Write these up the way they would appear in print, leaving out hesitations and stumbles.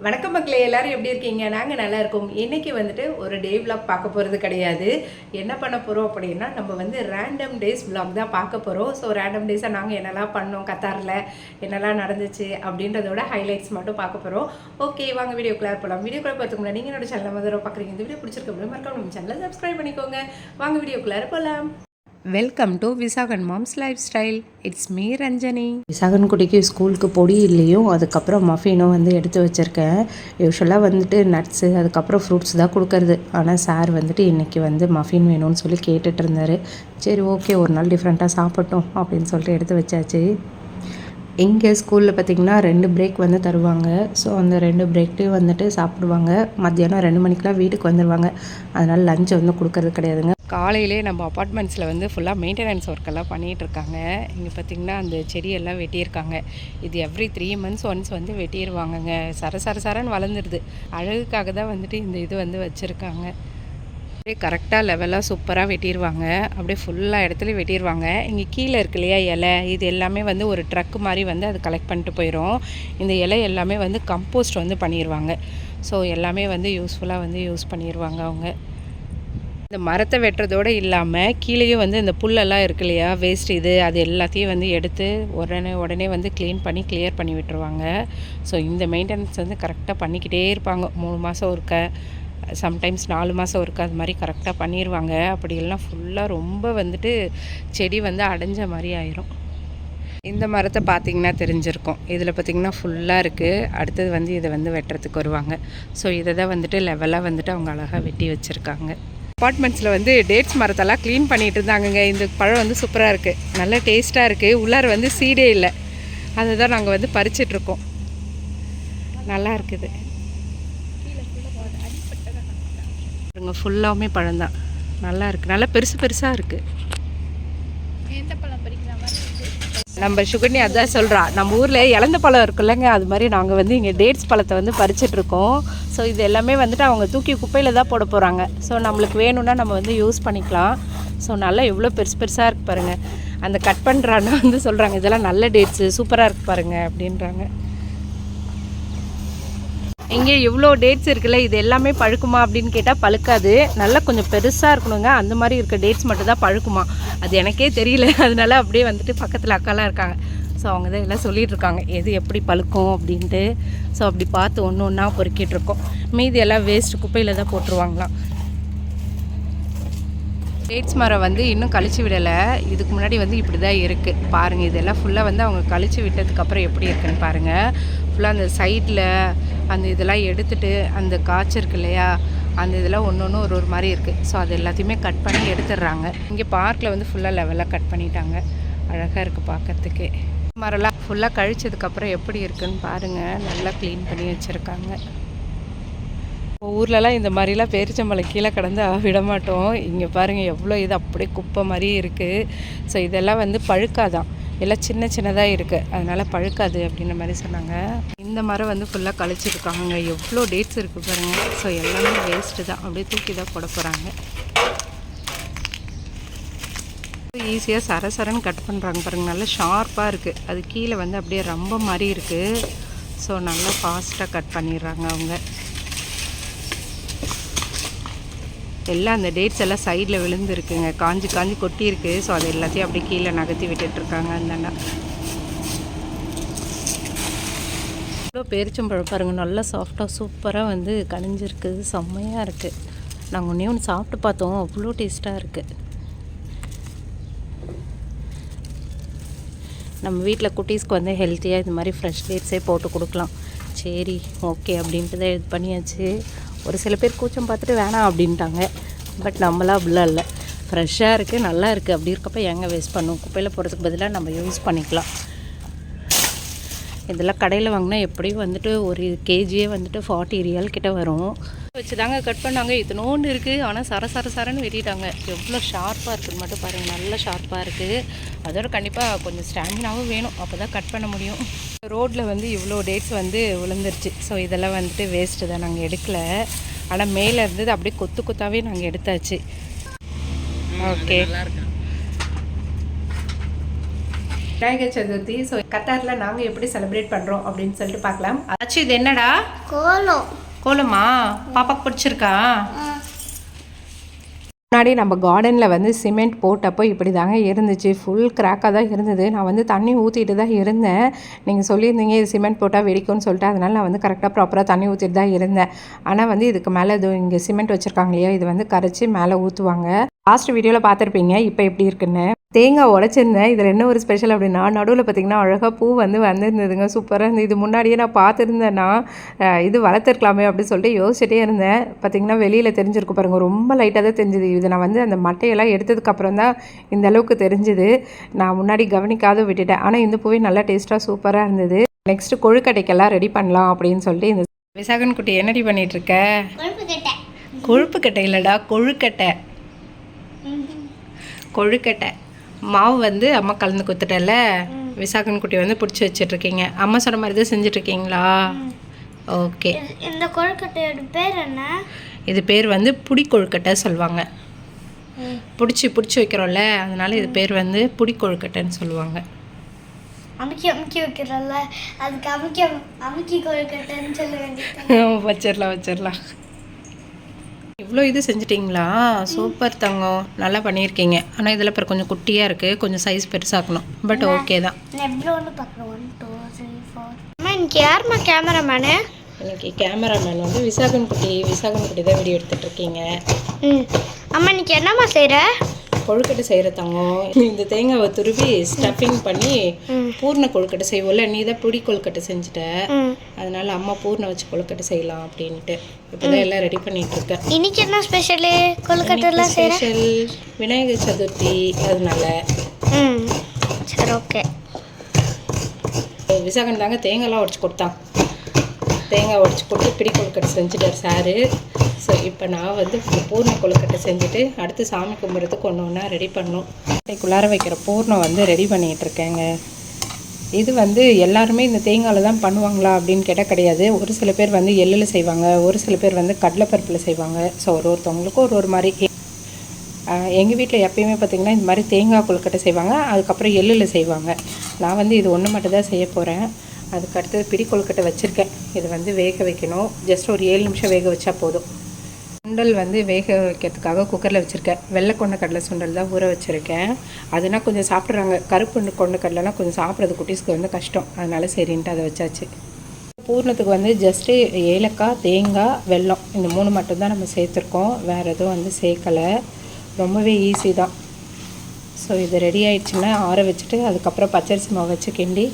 வணக்கம் மக்களே, எல்லாரும் எப்படி இருக்கீங்க? நாங்கள் நல்லா இருக்கோம். இன்றைக்கி வந்துட்டு ஒரு டே விலாக் பார்க்க போகிறது கிடையாது. என்ன பண்ண போகிறோம் அப்படின்னா, நம்ம வந்து ரேண்டம் டேஸ் விலாக் தான் பார்க்க போகிறோம். ஸோ ரேண்டம் டேஸாக நாங்கள் என்னெல்லாம் பண்ணோம், கத்தாரில் என்னெல்லாம் நடந்துச்சு அப்படின்றதோட ஹைலைட்ஸ் மட்டும் பார்க்க போகிறோம். ஓகே, வாங்க வீடியோக்குள்ளே போகலாம். வீடியோக்குள்ளே பார்த்துக்கு முன்னாடி நீங்கள் என்னோட சேனலை முதல்ல பார்க்குறீங்க. இந்த வீடியோ பிடிச்சிருக்க முடியும் மறக்காம நம்ம சேனலை சப்ஸ்கிரைப் பண்ணிக்கோங்க. வாங்க வீடியோக்குள்ளே போகலாம். Welcome to Visakan moms life style. It's me Ranjani. Visakan குட்டிக்கு ஸ்கூலுக்கு பொடி இல்லையும் அதுக்கப்புறம் மஃபினும் வந்து எடுத்து வச்சுருக்கேன். யூஸ்வலாக வந்துட்டு நட்ஸு அதுக்கப்புறம் ஃப்ரூட்ஸ் தான் கொடுக்கறது. ஆனால் சார் வந்துட்டு இன்றைக்கி வந்து மஃபின் வேணும்னு சொல்லி கேட்டுட்டு இருந்தார். சரி ஓகே, ஒரு நாள் டிஃப்ரெண்ட்டாக சாப்பிட்டோம் அப்படின்னு சொல்லிட்டு எடுத்து வச்சாச்சு. இங்கே ஸ்கூலில் பார்த்திங்கன்னா 2 பிரேக் வந்து தருவாங்க. ஸோ அந்த 2 பிரேக்லேயும் வந்துட்டு சாப்பிடுவாங்க. மத்தியானம் 2 மணிக்கெலாம் வீட்டுக்கு வந்துடுவாங்க. அதனால் லஞ்ச் வந்து கொடுக்கறது கிடையாதுங்க. காலையிலே நம்ம அப்பார்ட்மெண்ட்ஸில் வந்து ஃபுல்லாக மெயின்டெனன்ஸ் ஒர்க்கெல்லாம் பண்ணிகிட்ருக்காங்க. இங்கே பார்த்திங்கன்னா அந்த செடியெல்லாம் வெட்டியிருக்காங்க. இது எவ்ரி 3 months ஒன்ஸ் வந்து வெட்டிடுவாங்கங்க. சரன்னு வளர்ந்துருது. அழகுக்காக தான் வந்துட்டு இந்த இது வந்து வச்சுருக்காங்க. அப்படியே கரெக்டாக லெவலாக சூப்பராக வெட்டிடுவாங்க. அப்படியே ஃபுல்லாக இடத்துலையும் வெட்டிடுவாங்க. இங்கே கீழே இருக்கு இல்லையா இலை, இது எல்லாமே வந்து ஒரு ட்ரக் மாதிரி வந்து அது கலெக்ட் பண்ணிட்டு போயிடும். இந்த இலை எல்லாமே வந்து கம்போஸ்ட் வந்து பண்ணிடுவாங்க. ஸோ எல்லாமே வந்து யூஸ்ஃபுல்லாக வந்து யூஸ் பண்ணிடுவாங்க அவங்க. இந்த மரத்தை வெட்டுறதோடு இல்லாமல் கீழேயும் வந்து இந்த புல்லெல்லாம் இருக்கு இல்லையா, வேஸ்ட் இது அது எல்லாத்தையும் வந்து எடுத்து உடனே வந்து கிளியர் பண்ணி விட்டுருவாங்க. ஸோ இந்த மெயின்டெனன்ஸ் வந்து கரெக்டாக பண்ணிக்கிட்டே இருப்பாங்க. 3 மாதம் ஒருக்க, சம்டைம்ஸ் 4 மாதம் ஒருக்க, அது மாதிரி கரெக்டாக பண்ணிடுவாங்க. அப்படி இல்லைனா ஃபுல்லாக ரொம்ப வந்துட்டு செடி வந்து அடைஞ்ச மாதிரி ஆயிரும். இந்த மரத்தை பார்த்திங்கன்னா தெரிஞ்சிருக்கும். இதில் பார்த்திங்கன்னா ஃபுல்லாக இருக்குது. அடுத்தது வந்து இதை வந்து வெட்டுறதுக்கு வருவாங்க. ஸோ இதை தான் வந்துட்டு லெவலாக வந்துட்டு அவங்க அழகாக வெட்டி வச்சுருக்காங்க. அப்பார்ட்மெண்ட்ஸில் வந்து டேட்ஸ் மரத்தெல்லாம் க்ளீன் பண்ணிகிட்டு இருந்தாங்கங்க. இந்த பழம் வந்து சூப்பராக இருக்குது, நல்ல டேஸ்ட்டாக இருக்குது. உள்ளார வந்து சீடே இல்லை, அதை தான் நாங்கள் வந்து பறிச்சிட்ருக்கோம். நல்லா இருக்குது. ஃபுல்லாகவுமே பழம்தான், நல்லா இருக்குது. நல்லா பெருசாக இருக்குது. நம்ம சுகன்யா அதான் சொல்கிறா, நம்ம ஊரில் இழந்த பழம் இருக்குல்லங்க, அது மாதிரி நாங்கள் வந்து இங்கே டேட்ஸ் பழத்தை வந்து பறிச்சிட்ருக்கோம். ஸோ இது எல்லாமே வந்துட்டு அவங்க தூக்கி குப்பையில் தான் போட போகிறாங்க. ஸோ நம்மளுக்கு வேணும்னா நம்ம வந்து யூஸ் பண்ணிக்கலாம். ஸோ நல்லா எவ்வளோ பெருசாக இருக்குது பாருங்கள். அந்த கட் பண்ணுறான்னா வந்து சொல்கிறாங்க, இதெல்லாம் நல்ல டேட்ஸு, சூப்பராக இருக்குது பாருங்கள் அப்படின்றாங்க. இங்கே இவ்வளோ டேட்ஸ் இருக்குல்ல, இது எல்லாமே பழுக்குமா அப்படின்னு கேட்டால் பழுக்காது. நல்லா கொஞ்சம் பெருசாக இருக்கணுங்க. அந்த மாதிரி இருக்க டேட்ஸ் மட்டும் தான் பழுக்குமா, அது எனக்கே தெரியல. அதனால அப்படியே வந்துட்டு பக்கத்தில் அக்காலாம் இருக்காங்க. ஸோ அவங்க தான் எல்லாம் சொல்லிகிட்ருக்காங்க எது எப்படி பழுக்கும் அப்படின்ட்டு. ஸோ அப்படி பார்த்து ஒன்றா பொறுக்கிட்டுருக்கோம். மீதி எல்லாம் வேஸ்ட்டு குப்பையில் தான் போட்டுருவாங்களாம். டேட்ஸ் மரம் வந்து இன்னும் கழிச்சு விடலை. இதுக்கு முன்னாடி வந்து இப்படி தான் இருக்குது பாருங்கள். இதெல்லாம் ஃபுல்லாக வந்து அவங்க கழிச்சு விட்டதுக்கப்புறம் எப்படி இருக்குன்னு பாருங்கள். ஃபுல்லாக அந்த சைடில் அந்த இதெல்லாம் எடுத்துகிட்டு அந்த காய்ச்சி இருக்கு இல்லையா, அந்த இதெல்லாம் ஒன்று ஒரு மாதிரி இருக்குது. ஸோ அது எல்லாத்தையுமே கட் பண்ணி எடுத்துடுறாங்க. இங்கே பார்க்கில் வந்து ஃபுல்லாக லெவலாக கட் பண்ணிட்டாங்க. அழகாக இருக்குது பார்க்கறதுக்கு. மரம்லாம் ஃபுல்லாக கழிச்சதுக்கப்புறம் எப்படி இருக்குன்னு பாருங்கள். நல்லா க்ளீன் பண்ணி வச்சுருக்காங்க. ஊர்லலாம் இந்த மாதிரிலாம் பேரிச்சம்பழம் கீழே கிடந்து விடமாட்டோம். இங்கே பாருங்கள் எவ்வளோ இது அப்படியே குப்பை மாதிரி இருக்குது. ஸோ இதெல்லாம் வந்து பழுக்காதான், எல்லாம் சின்னதாக இருக்குது, அதனால் பழுக்காது அப்படின்ற மாதிரி சொன்னாங்க. இந்த மரம் வந்து ஃபுல்லாக கழிச்சிருக்காங்க. எவ்வளோ டேட்ஸ் இருக்குது பாருங்கள். ஸோ எல்லாமே வேஸ்ட்டு தான், அப்படியே தூக்கி தான் போட போகிறாங்க. ஈஸியாக சரன்னு கட் பண்ணுறாங்க பாருங்கள். நல்லா ஷார்ப்பாக இருக்குது. அது கீழே வந்து அப்படியே ரொம்ப மாதிரி இருக்குது. ஸோ நல்லா ஃபாஸ்ட்டாக கட் பண்ணிடுறாங்க அவங்க. எல்லாம் அந்த டேட்ஸ் எல்லாம் சைடில் விழுந்துருக்குங்க, காஞ்சி கொட்டியிருக்கு. ஸோ அது எல்லாத்தையும் அப்படியே கீழே நகர்த்தி விட்டுட்ருக்காங்க. அந்தண்ணா இவ்வளோ பேரிச்சம்பழம் பாருங்கள், நல்லா சாஃப்டாக சூப்பராக வந்து கனிஞ்சிருக்குது, செம்மையாக இருக்குது. நாங்கள் ஒன்று சாப்பிட்டு பார்த்தோம், அவ்வளோ டேஸ்ட்டாக இருக்குது. நம்ம வீட்டில் குட்டீஸ்க்கு வந்து ஹெல்த்தியாக இது மாதிரி ஃப்ரெஷ் டேட்ஸே போட்டு கொடுக்கலாம். சரி ஓகே அப்படின்ட்டு தான் இது பண்ணியாச்சு. ஒரு சில பேர் கூச்சம் பார்த்துட்டு வேணாம் அப்படின்ட்டாங்க. பட் நம்மளாம் அப்படிலாம் இல்லை, ஃப்ரெஷ்ஷாக இருக்குது, நல்லா இருக்குது. அப்படி இருக்கப்போ எங்கே வேஸ்ட் பண்ணுவோம், குப்பையில் போடுறதுக்கு பதிலாக நம்ம யூஸ் பண்ணிக்கலாம். இதெல்லாம் கடையில் வாங்கினா எப்படியும் வந்துட்டு ஒரு கேஜியே வந்துட்டு 40 ரியால் கிட்ட வரும். வச்சு தாங்க கட் பண்ணாங்க. இத்தனோண்டு இருக்குது, ஆனால் சரன்னு வெட்டிட்டாங்க. எவ்வளோ ஷார்ப்பாக இருக்குதுன்னு மட்டும் பாருங்கள். நல்லா ஷார்ப்பாக இருக்குது. அதோட கண்டிப்பாக கொஞ்சம் ஸ்டாமினாவும் வேணும், அப்போ தான் கட் பண்ண முடியும். ரோட்டில் வந்து இவ்வளோ டேட்ஸ் வந்து விழுந்துருச்சு. ஸோ இதெல்லாம் வந்துட்டு வேஸ்ட்டு தான், நாங்கள் எடுக்கலை. ஆனால் மேலே இருந்தது அப்படியே கொத்தாவே நாங்கள் எடுத்தாச்சு. ஓகே, விநாயகர் சதுர்த்தி. ஸோ கத்தாரில் நாங்கள் எப்படி செலிப்ரேட் பண்ணுறோம் அப்படின்னு சொல்லிட்டு பார்க்கலாம். ஆச்சு இது என்னடா? கோலமா? பாப்பாக்கு பிடிச்சிருக்கா? முன்னாடி நம்ம கார்டனில் வந்து சிமெண்ட் போட்டப்போ இப்படி தாங்க இருந்துச்சு. ஃபுல் கிராக்காக தான் இருந்தது. நான் வந்து தண்ணி ஊற்றிட்டு தான் இருந்தேன். நீங்கள் சொல்லியிருந்தீங்க இது சிமெண்ட் போட்டால் வெடிக்கும்னு சொல்லிட்டு, அதனால் நான் வந்து கரெக்டாக ப்ராப்பராக தண்ணி ஊற்றிட்டு தான் இருந்தேன். ஆனால் வந்து இதுக்கு மேலே இது இங்கே சிமெண்ட் வச்சுருக்காங்க இல்லையா, இது வந்து கரைச்சி மேலே ஊற்றுவாங்க. லாஸ்ட் வீடியோவில் பார்த்துருப்பீங்க இப்போ எப்படி இருக்குன்னு. தேங்காய் உடச்சிருந்தேன். இதில் என்ன ஒரு ஸ்பெஷல் அப்படின்னா, நடுவில் பார்த்திங்கன்னா அழகாக பூ வந்து வந்திருந்ததுங்க. சூப்பராக இருந்தது. இது முன்னாடியே நான் பார்த்துருந்தேன்னா இது வளர்த்துருக்கலாமே அப்படின்னு சொல்லிட்டு யோசிச்சுட்டே இருந்தேன். பார்த்திங்கன்னா வெளியில் தெரிஞ்சிருக்கும் பாருங்கள், ரொம்ப லைட்டாக தான் தெரிஞ்சுது. இது நான் வந்து அந்த மட்டையெல்லாம் எடுத்ததுக்கப்புறம் தான் இந்த அளவுக்கு தெரிஞ்சுது. நான் முன்னாடி கவனிக்காத விட்டுட்டேன். ஆனால் இந்த பூவே நல்லா டேஸ்ட்டாக சூப்பராக இருந்தது. நெக்ஸ்ட்டு கொழுக்கட்டைக்கெல்லாம் ரெடி பண்ணலாம் அப்படின்னு சொல்லிட்டு இந்த விசாகன் குட்டி என்னடி பண்ணிகிட்ருக்க? கொழுப்பு கட்டை இல்லைடா, கொழுக்கட்டை மாவு வந்து அம்மா கலந்து கொடுத்துட்டல. விசாகன் குட்டி வந்து பிடிச்சி வச்சிட்ருக்கீங்க. அம்மா சொன்ன மாதிரி தான் செஞ்சிட்ருக்கீங்களா? ஓகே. இந்த கொழுக்கட்டையோட பேர் என்ன? இது பேர் வந்து புடி கொழுக்கட்டை சொல்லுவாங்க. பிடிச்சி வைக்கிறோம்ல, அதனால இது பேர் வந்து புடி கொழுக்கட்டைன்னு சொல்லுவாங்க. அமுக்கி வைக்கிறோம்ல, அதுக்கு அமுக்கி கொழுக்கட்டைன்னு சொல்ல வேண்டியது. வச்சிடலாம். இவ்வளோ இது செஞ்சிட்டிங்களா? சூப்பர் தங்கம், நல்லா பண்ணியிருக்கீங்க. ஆனால் இதில் பிற கொஞ்சம் குட்டியாக இருக்குது, கொஞ்சம் சைஸ் பெருசாக்கணும். பட் ஓகே தான். இன்னைக்கு யாருமா கேமராமேனு? இன்னைக்கு கேமராமேன் வந்து விசாகன் குட்டி தான் வீடியோ எடுத்துகிட்ருக்கீங்க. அம்மா இன்னைக்கு என்னம்மா செய்கிற? கொழுக்கட்டை செய்கிற தங்கம். இந்த தேங்காவை துருவி ஸ்டஃபிங் பண்ணி பூர்ண கொழுக்கட்டை செய்வோம்ல, நீ தான் புடி கொழுக்கட்டை செஞ்சுட்ட. அதனால அம்மா பூர்ணை வச்சு கொழுக்கட்டை செய்யலாம் அப்படின்ட்டு இப்போதான் எல்லாம் ரெடி பண்ணிட்டு இருக்கேன். இன்னைக்கு என்ன ஸ்பெஷலு? கொழுக்கட்டை ஸ்பெஷல் விநாயகர் சதுர்த்தி, அதனால. சரி, ஓகே. விசாகன் தாங்க தேங்காய்லாம் உடச்சி கொடுத்தான். தேங்காய் உடச்சி கொடுத்து பிடி கொழுக்கட்டை செஞ்சுட்டார் சாரு. ஸோ இப்போ நான் வந்து பூர்ண கொழுக்கட்டை செஞ்சுட்டு அடுத்து சாமி கும்பிட்றதுக்கு ஒன்றா ரெடி பண்ணணும். குள்ளார வைக்கிற பூர்ணம் வந்து ரெடி பண்ணிகிட்ருக்கேங்க. இது வந்து எல்லாருமே இந்த தேங்காயில் தான் பண்ணுவாங்களா அப்படின்னு கேட்டால் கிடையாது. ஒரு சில பேர் வந்து எள்ளில் செய்வாங்க, ஒரு சில பேர் வந்து கடலைப்பருப்பில் செய்வாங்க. ஸோ ஒருத்தவங்களுக்கும் ஒரு மாதிரி. எங்கள் வீட்டில் எப்பயுமே பார்த்திங்கன்னா இந்த மாதிரி தேங்காய் கொழுக்கட்டை செய்வாங்க, அதுக்கப்புறம் எள்ளில் செய்வாங்க. நான் வந்து இது ஒன்று மட்டும் தான் செய்ய போகிறேன். அதுக்கு அடுத்தது பிடி கொழுக்கட்டை வச்சுருக்கேன். இது வந்து வேக வைக்கணும். ஜஸ்ட் ஒரு 7 நிமிஷம் வேக வச்சா போதும். சுண்டல் வந்து வேக வைக்கிறதுக்காக குக்கரில் வச்சுருக்கேன். வெள்ளை கொண்டக்கடலை சுண்டல் தான் ஊற வச்சுருக்கேன். அதுனா கொஞ்சம் சாப்பிட்றாங்க. கருப்பு கொண்டக்கடலைனா கொஞ்சம் சாப்பிட்றது குட்டீஸ்க்கு வந்து கஷ்டம். அதனால சரின்ட்டு அதை வச்சாச்சு. பூர்ணத்துக்கு வந்து ஜஸ்ட்டு ஏலக்காய், தேங்காய், வெல்லம் இந்த 3 மட்டும்தான் நம்ம சேர்த்துருக்கோம். வேறு எதுவும் வந்து சேர்க்கலை. ரொம்பவே ஈஸி தான். ஸோ இது ரெடி ஆகிடுச்சுன்னா ஆற வச்சுட்டு அதுக்கப்புறம் பச்சரிசி மாவு வச்சு கிண்டி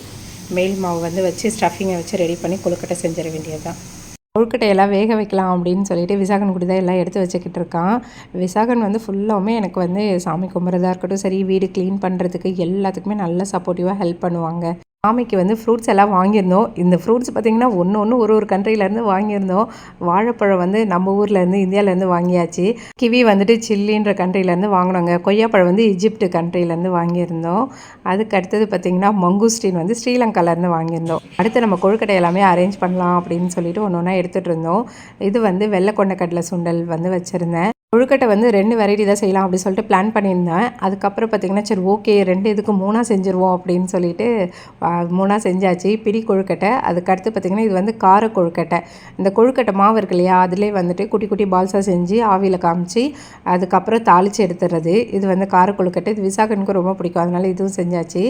மேல் மாவு வந்து வச்சு ஸ்டஃபிங்கை வச்சு ரெடி பண்ணி கொழுக்கட்டை செஞ்சிட வேண்டியது தான். கொழுக்கட்டையெல்லாம் வேக வைக்கலாம் அப்படின்னு சொல்லிட்டு விசாகன் கூட தான் எல்லாம் எடுத்து வச்சுக்கிட்டு இருக்கான். விசாகன் வந்து ஃபுல்லாகவுமே எனக்கு வந்து சாமி கும்பிட்றதா இருக்கட்டும் சரி, வீடு க்ளீன் பண்ணுறதுக்கு எல்லாத்துக்குமே நல்ல சப்போர்ட்டிவாக ஹெல்ப் பண்ணுவாங்க. சாமிக்கு வந்து ஃப்ரூட்ஸ் எல்லாம் வாங்கியிருந்தோம். இந்த ஃப்ரூட்ஸ் பார்த்திங்கன்னா ஒன்று ஒரு கண்ட்ரிலேருந்து வாங்கியிருந்தோம். வாழைப்பழம் வந்து நம்ம ஊர்லேருந்து இந்தியாவிலேருந்து வாங்கியாச்சு. கிவி வந்துட்டு சில்லின்ற கண்ட்ரிலேருந்து வாங்கினோங்க. கொய்யாப்பழம் வந்து ஈஜிப்ட் கண்ட்ரிலேருந்து வாங்கியிருந்தோம். அதுக்கு அடுத்தது பார்த்திங்கன்னா மங்குஸ்டீன் வந்து ஸ்ரீலங்காலேருந்து வாங்கியிருந்தோம். அடுத்து நம்ம கொழுக்கட்டை எல்லாமே அரேஞ்ச் பண்ணலாம் அப்படின்னு சொல்லிட்டு ஒன்று எடுத்துகிட்டு இருந்தோம். இது வந்து வெள்ளை கொண்டக்கடலை சுண்டல் வந்து வச்சுருந்தேன். கொழுக்கட்டை வந்து 2 வெரைட்டி தான் செய்யலாம் அப்படின்னு சொல்லிட்டு பிளான் பண்ணியிருந்தேன். அதுக்கப்புறம் பார்த்திங்கன்னா சரி ஓகே 2 இதுக்கு 3 செஞ்சுருவோம் அப்படின்னு சொல்லிட்டு 3 செஞ்சாச்சு. பிடி கொழுக்கட்டை. அதுக்கடுத்து பார்த்திங்கன்னா இது வந்து கார கொழுக்கட்டை. இந்த கொழுக்கட்டை மாவு இருக்கு இல்லையா, அதிலே வந்துட்டு குட்டி குட்டி பால்ஸாக செஞ்சு ஆவியில் காமிச்சு அதுக்கப்புறம் தாளித்து எடுத்துடுறது. இது வந்து கார கொழுக்கட்டை. இது விசாகனுக்கு ரொம்ப பிடிக்கும், அதனால இதுவும் செஞ்சாச்சு.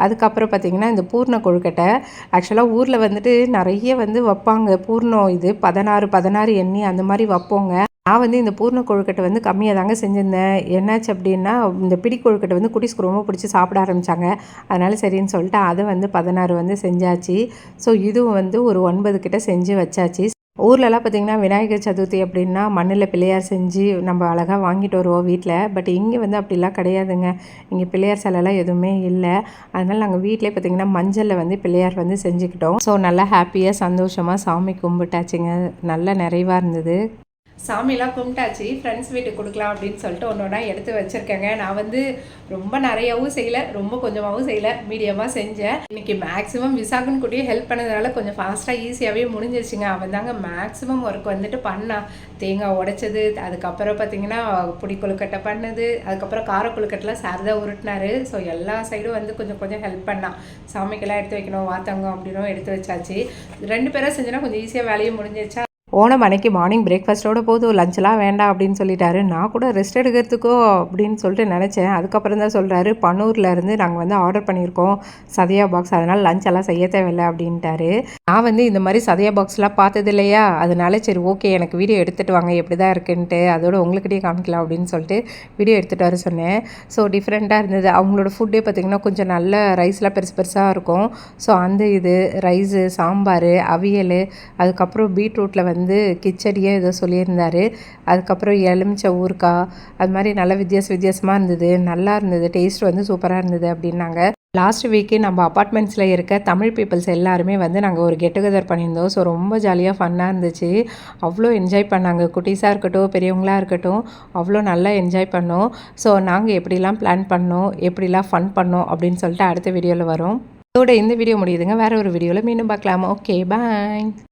அதுக்கப்புறம் பார்த்திங்கன்னா இந்த பூர்ண கொழுக்கட்டை. ஆக்சுவலாக ஊரில் வந்துட்டு நிறைய வந்து வைப்பாங்க பூர்ணம். இது 16 எண்ணி அந்த மாதிரி வைப்போங்க. நான் வந்து இந்த பூர்ண கொழுக்கட்டை வந்து கம்மியாக தாங்க செஞ்சுருந்தேன். என்னாச்சு அப்படின்னா இந்த பிடி கொழுக்கட்டை வந்து குட்டீஸ்க்கு ரொம்ப பிடிச்சி சாப்பிட ஆரம்பித்தாங்க. அதனால் சரின்னு சொல்லிட்டு அதை வந்து 16 வந்து செஞ்சாச்சு. ஸோ இதுவும் வந்து ஒரு 9 கிட்ட செஞ்சு வச்சாச்சு. ஊர்லலாம் பார்த்திங்கன்னா விநாயகர் சதுர்த்தி அப்படின்னா மண்ணில் பிள்ளையார் செஞ்சு நம்ம அழகாக வாங்கிட்டு வருவோம் வீட்டில். பட் இங்கே வந்து அப்படிலாம் கிடையாதுங்க. இங்கே பிள்ளையார் சிலைலாம் எதுவுமே இல்லை. அதனால் நாங்கள் வீட்டிலே பார்த்திங்கன்னா மஞ்சளில் வந்து பிள்ளையார் வந்து செஞ்சுக்கிட்டோம். ஸோ நல்லா ஹாப்பியாக சந்தோஷமாக சாமி கும்பிட்டாச்சுங்க. நல்ல நிறைவாக இருந்தது. சாமிலாம் கும்பிட்டாச்சு, ஃப்ரெண்ட்ஸ் வீட்டுக்கு கொடுக்கலாம் அப்படின்னு சொல்லிட்டு ஒன்றா எடுத்து வச்சுருக்கேங்க. நான் வந்து ரொம்ப நிறையாவும் செய்யலை, ரொம்ப கொஞ்சமாகவும் செய்யலை, மீடியமாக செஞ்சேன். இன்றைக்கி மேக்ஸிமம் விசாகன் கூட்டியே ஹெல்ப் பண்ணதுனால கொஞ்சம் ஃபாஸ்ட்டாக ஈஸியாகவே முடிஞ்சிருச்சுங்க. அவன் தாங்க மேக்ஸிமம் ஒர்க் வந்துட்டு பண்ணான். தேங்காய் உடைச்சது, அதுக்கப்புறம் பார்த்திங்கன்னா புடி கொழுக்கட்டை பண்ணது, அதுக்கப்புறம் கார கொழுக்கட்டெலாம் சார் தான் உருட்டினார். ஸோ எல்லா சைடும் வந்து கொஞ்சம் கொஞ்சம் ஹெல்ப் பண்ணான். சாமிக்கெல்லாம் எடுத்து வைக்கணும், வாத்தங்கம் அப்படின்னும் எடுத்து வச்சாச்சு. 2 பேராக செஞ்சோன்னா கொஞ்சம் ஈஸியாக வேலையும் முடிஞ்சிருச்சா. ஓணம் அன்னைக்கு மார்னிங் பிரேக்ஃபாஸ்ட்டோட போதும், லஞ்செலாம் வேண்டாம் அப்படின்னு சொல்லிட்டாரு. நான் கூட ரெஸ்ட் எடுக்கிறதுக்கோ அப்படின்னு சொல்லிட்டு நினச்சேன். அதுக்கப்புறம் தான் சொல்கிறாரு, பன்னூர்லேருந்து நாங்கள் வந்து ஆர்டர் பண்ணியிருக்கோம் சதையா பாக்ஸ், அதனால் லஞ்செல்லாம் செய்ய தேவையில்லை அப்படின்ட்டாரு. நான் வந்து இந்த மாதிரி சதையா பாக்ஸ்லாம் பார்த்தது இல்லையா, அதனால சரி ஓகே எனக்கு வீடியோ எடுத்துகிட்டு வாங்க எப்படி தான் இருக்குன்ட்டு, அதோட உங்களுக்கிட்டே காமிக்கலாம் அப்படின்னு சொல்லிட்டு வீடியோ எடுத்துகிட்டு வர சொன்னேன். ஸோ டிஃப்ரெண்ட்டாக இருந்தது. அவங்களோட ஃபுட்டே பார்த்திங்கன்னா கொஞ்சம் நல்ல ரைஸ்லாம் பெருசு பெருசாக இருக்கும். ஸோ அந்த இது ரைஸு, சாம்பார், அவியல், அதுக்கப்புறம் பீட்ரூட்டில் வந்து கிச்சடியே ஏதோ சொல்லியிருந்தார். அதுக்கப்புறம் எலுமிச்சை ஊறுகாய், அது மாதிரி நல்லா வித்தியாசமாக இருந்தது, நல்லா இருந்தது, டேஸ்ட் வந்து சூப்பராக இருந்தது அப்படின்னாங்க. லாஸ்ட் வீக்கு நம்ம அப்பார்ட்மெண்ட்ஸில் இருக்க தமிழ் பீப்புள்ஸ் எல்லாருமே வந்து நாங்கள் ஒரு கெட் டுகெதர் பண்ணியிருந்தோம். ஸோ ரொம்ப ஜாலியாக ஃபன்னாக இருந்துச்சு. அவ்வளோ என்ஜாய் பண்ணாங்க, குட்டீஸாக இருக்கட்டும் பெரியவங்களாக இருக்கட்டும், அவ்வளோ நல்லா என்ஜாய் பண்ணோம். ஸோ நாங்கள் எப்படிலாம் பிளான் பண்ணோம், எப்படிலாம் ஃபன் பண்ணோம் அப்படின்னு சொல்லிட்டு அடுத்த வீடியோவில் வரும். இதோட இந்த வீடியோ முடியுதுங்க. வேறு ஒரு வீடியோவில் மீண்டும் பார்க்கலாம். Okay bye.